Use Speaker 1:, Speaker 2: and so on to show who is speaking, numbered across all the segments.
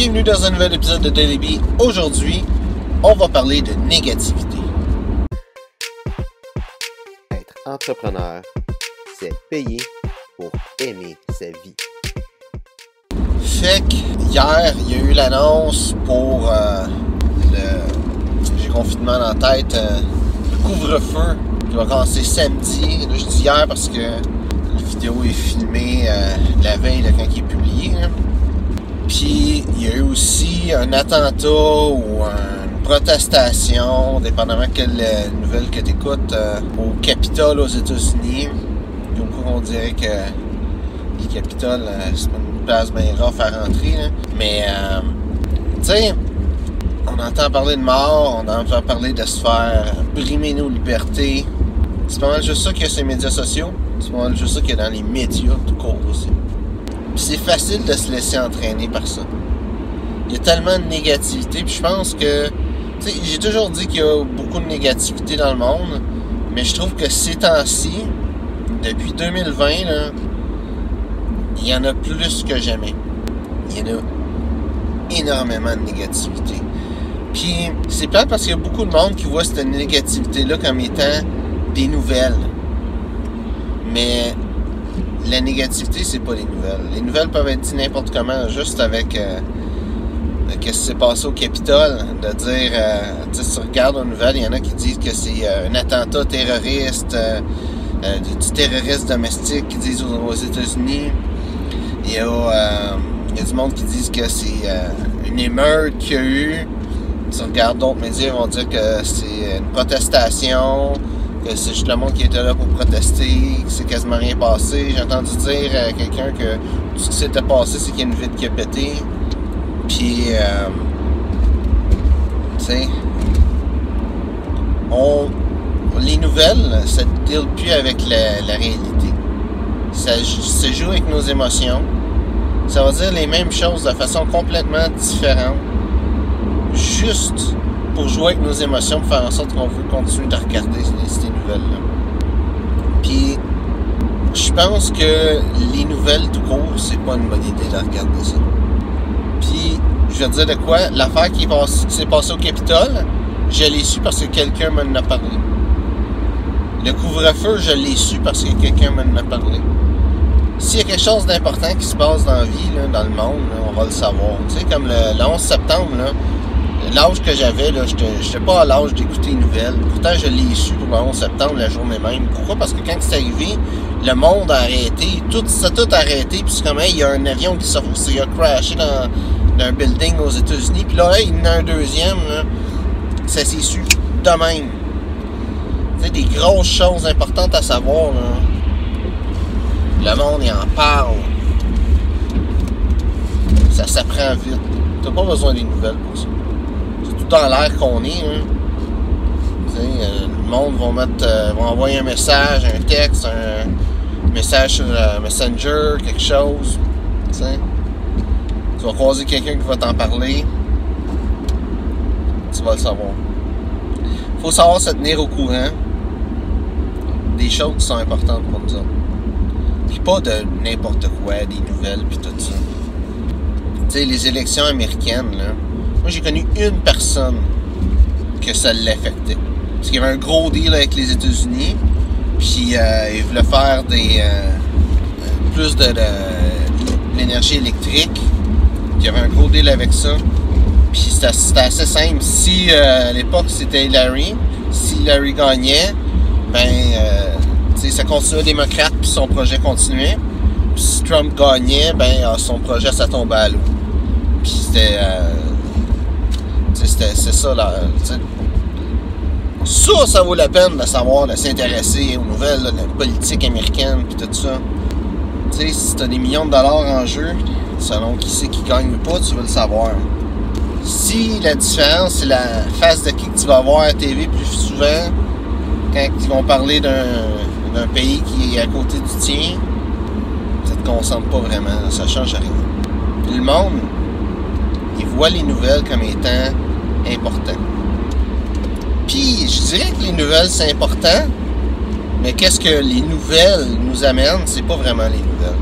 Speaker 1: Bienvenue dans un nouvel épisode de Daily Bee. Aujourd'hui, on va parler de négativité.
Speaker 2: Être entrepreneur, c'est payer pour aimer sa vie.
Speaker 1: Fait que hier, il y a eu l'annonce pour j'ai confinement dans la tête, le couvre-feu qui va commencer samedi. Là, je dis hier parce que la vidéo est filmée la veille là, quand il est publié. Là. Puis il y a eu aussi un attentat ou une protestation, dépendamment de quelle nouvelle que tu écoutes, au Capitole aux États-Unis. Donc on dirait que le Capitole, c'est pas une place bien rough à rentrer. Là. Mais, tu sais, on entend parler de mort, on entend parler de se faire brimer nos libertés. C'est pas mal juste ça qu'il y a sur les médias sociaux. C'est pas mal juste ça qu'il y a dans les médias tout court aussi. Puis c'est facile de se laisser entraîner par ça. Il y a tellement de négativité, puis je pense que... Tu sais, j'ai toujours dit qu'il y a beaucoup de négativité dans le monde, mais je trouve que ces temps-ci, depuis 2020, là, il y en a plus que jamais. Il y en a énormément de négativité. Puis c'est plate parce qu'il y a beaucoup de monde qui voit cette négativité-là comme étant des nouvelles. Mais... la négativité, c'est pas les nouvelles. Les nouvelles peuvent être dites n'importe comment, juste avec qu'est-ce qui s'est passé au Capitole, de dire, tu sais, si tu regardes aux nouvelles, il y en a qui disent que c'est un attentat terroriste, du terrorisme domestique, qui disent aux États-Unis. Il y a du monde qui disent que c'est une émeute qu'il y a eu. Si tu regardes d'autres médias, ils vont dire que c'est une protestation, que c'est juste le monde qui était là pour protester, que c'est quasiment rien passé. J'ai entendu dire à quelqu'un que tout ce qui s'était passé, c'est qu'il y a une vitre qui a pété. Puis, tu sais, les nouvelles, ça ne deal plus avec la réalité. Ça se joue avec nos émotions. Ça va dire les mêmes choses de façon complètement différente. Juste pour jouer avec nos émotions, pour faire en sorte qu'on veut continuer de regarder ces nouvelles-là. Puis, je pense que les nouvelles tout court, c'est pas une bonne idée de regarder ça. Puis, je vais te dire de quoi, l'affaire qui s'est passée au Capitole, je l'ai su parce que quelqu'un m'en a parlé. Le couvre-feu, je l'ai su parce que quelqu'un m'en a parlé. S'il y a quelque chose d'important qui se passe dans la vie, là, dans le monde, là, on va le savoir. Tu sais, comme le 11 septembre, là, l'âge que j'avais, là, j'étais pas à l'âge d'écouter les nouvelles. Pourtant, je l'ai su pour le 11 septembre, la journée même. Pourquoi? Parce que quand c'est arrivé, le monde a arrêté. Ça a tout arrêté. Puis c'est comme, hey, il y a un avion qui a crashé dans un building aux États-Unis. Puis là, hey, il y en a un deuxième. Là, ça s'est su de même. Tu sais, des grosses choses importantes à savoir. Là. Le monde, il en parle. Ça s'apprend vite. T'as pas besoin des nouvelles pour ça. Dans l'air qu'on est, hein. Le monde va envoyer un message, un texte, un message sur Messenger, quelque chose. T'sais. Tu vas croiser quelqu'un qui va t'en parler. Tu vas le savoir. Faut savoir se tenir au courant des choses qui sont importantes pour nous autres. Puis pas de n'importe quoi, des nouvelles, puis tout ça. Tu sais, les élections américaines, là. Moi, j'ai connu une personne que ça l'affectait. Parce qu'il y avait un gros deal avec les États-Unis. Puis, ils voulaient faire plus de l'énergie électrique. Puis, il y avait un gros deal avec ça. Puis, c'était assez simple. Si, à l'époque, c'était Hillary, si Hillary gagnait, ça continuait démocrate, puis son projet continuait. Puis, si Trump gagnait, son projet, ça tombait à l'eau. Puis, c'est ça, là. Ça vaut la peine de savoir, de s'intéresser aux nouvelles, là, de la politique américaine, puis tout ça. Tu sais, si tu as des millions de dollars en jeu, selon qui c'est qui gagne ou pas, tu veux le savoir. Si la différence, c'est la face de qui que tu vas voir à la TV plus souvent, quand ils vont parler d'un pays qui est à côté du tien, ça te concentre pas vraiment, ça change rien. Puis le monde, il voit les nouvelles comme étant important. Puis, je dirais que les nouvelles, c'est important, mais qu'est-ce que les nouvelles nous amènent, c'est pas vraiment les nouvelles.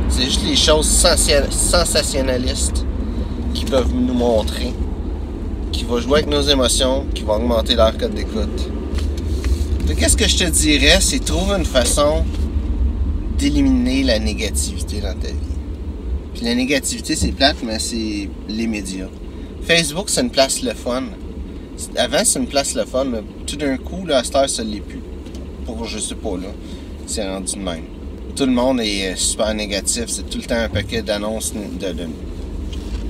Speaker 1: C'est juste les choses sensationnalistes qui qu'ils peuvent nous montrer, qui va jouer avec nos émotions, qui va augmenter leur code d'écoute. Qu'est-ce que je te dirais, c'est trouver une façon d'éliminer la négativité dans ta vie. Puis la négativité, c'est plate, mais c'est les médias. Facebook, c'est une place le fun. Avant, c'est une place le fun, mais tout d'un coup, là, à cette heure, ça l'est plus. Pour, je sais pas, là, c'est rendu de même. Tout le monde est super négatif, c'est tout le temps un paquet d'annonces, de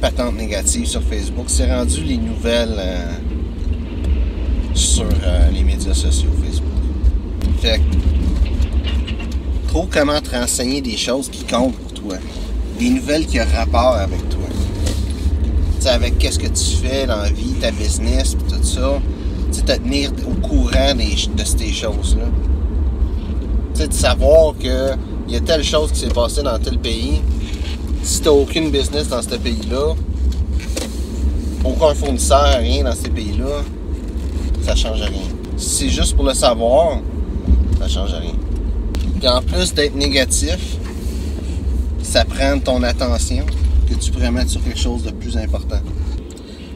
Speaker 1: patentes négatives sur Facebook. C'est rendu les nouvelles sur les médias sociaux, Facebook. Fait que, trouve comment te renseigner des choses qui comptent pour toi. Des nouvelles qui ont rapport avec toi. Tu sais, avec qu'est-ce que tu fais dans la vie, ta business, pis tout ça. Tu sais, te tenir au courant de ces choses-là. Tu sais, de savoir que il y a telle chose qui s'est passée dans tel pays. Si tu n'as aucune business dans ce pays-là, aucun fournisseur, rien dans ces pays-là, ça change rien. Si c'est juste pour le savoir, ça change rien. Puis en plus d'être négatif, ça prend ton attention que tu pourrais mettre sur quelque chose de plus important.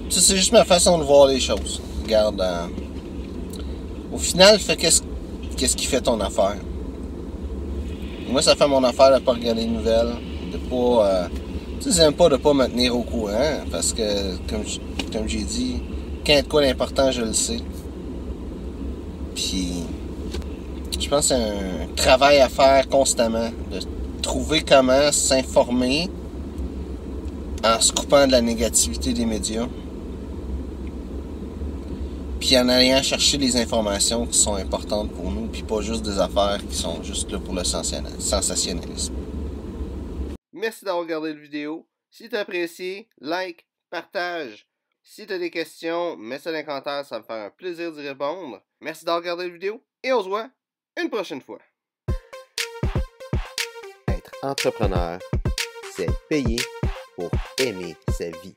Speaker 1: Ça, c'est juste ma façon de voir les choses. Regarde, au final, fais qu'est-ce qui fait ton affaire. Moi, ça fait mon affaire de ne pas regarder les nouvelles, de pas... tu sais, j'aime pas de pas me tenir au courant, parce que, comme j'ai dit, quand il y a de quoi d'important, je le sais. Puis, je pense que c'est un travail à faire constamment, de trouver comment s'informer en se coupant de la négativité des médias, puis en allant chercher les informations qui sont importantes pour nous, puis pas juste des affaires qui sont juste là pour le sensationnalisme. Merci d'avoir regardé la vidéo. Si tu as apprécié, like, partage. Si tu as des questions, mets ça dans les commentaires, ça me fait un plaisir d'y répondre. Merci d'avoir regardé la vidéo et on se voit une prochaine fois.
Speaker 2: Être entrepreneur, c'est payer pour aimer sa vie.